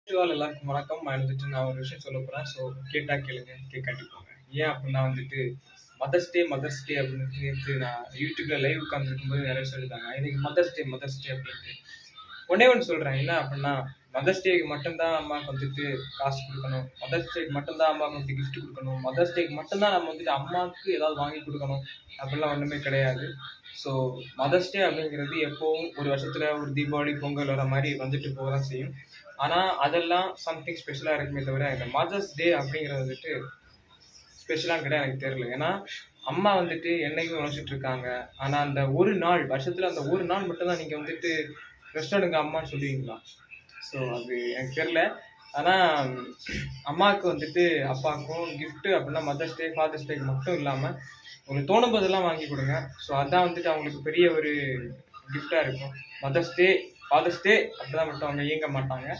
எல்லாருக்கும் வணக்கம். நான் ஒரு விஷயம் சொல்ல போறேன். ஸோ கேட்டா கேளுங்க, கேட்காட்டி போங்க. ஏன் அப்டின்னா மதர்ஸ் டே அப்படின்னு நேத்து நான் யூடியூப்ல லைவ் உட்கார்ந்துருக்கும்போது நெறைய சொல்லியிருந்தாங்க. இன்னைக்கு மதர்ஸ் டே அப்படின்ட்டு. ஒண்ணே ஒண்ணு சொல்றேன். என்ன அப்டின்னா, மதர்ஸ் டேக்கு மட்டும் தான் அம்மாக்கு காசு குடுக்கணும். மதர்ஸ் டேக்கு மட்டும் தான் அம்மாக்கு கிஃப்ட் குடுக்கணும். மதர்ஸ் டேக்கு மட்டும் தான் நம்ம அம்மாக்கு ஏதாவது வாங்கி குடுக்கணும். அப்படிலாம் ஒண்ணுமே கிடையாது. ஸோ மதர்ஸ் டே அப்படிங்கிறது எப்பவும் ஒரு வருஷத்துல ஒரு தீபாவளி, பொங்கல் வர மாரி வந்துட்டு போக தான் செய்யும். ஆனா, அதெல்லாம் சம்திங் ஸ்பெஷலா இருக்குமே தவிர, இந்த மதர்ஸ் டே அப்படிங்கிறது ஸ்பெஷலான்னு கேட்டா எனக்கு தெரியல. ஏன்னா, அம்மா என்னைக்குமே உழைச்சிட்டு இருக்காங்க. ஆனா, அந்த ஒரு நாள், வருஷத்துல அந்த ஒரு நாள் மட்டும் தான் நீங்க ரெஸ்ட் எடுங்க அம்மான்னு சொல்லுவீங்களா? ஸோ அது எனக்கு தெரியல. ஆனா, அம்மாவுக்கு அப்பாவுக்கும் கிஃப்ட் அப்படின்னா மதர்ஸ் டே, ஃபாதர்ஸ் டேக்கு மட்டும் இல்லாம, உங்களுக்கு தோணும் போதெல்லாம் வாங்கி கொடுங்க. ஸோ அதான் அவங்களுக்கு பெரிய ஒரு கிஃப்ட்டா இருக்கும். மதர்ஸ் டே, ஃபாதர்ஸ் டே அப்படிதான் மட்டும் அவங்க இயங்க மாட்டாங்க.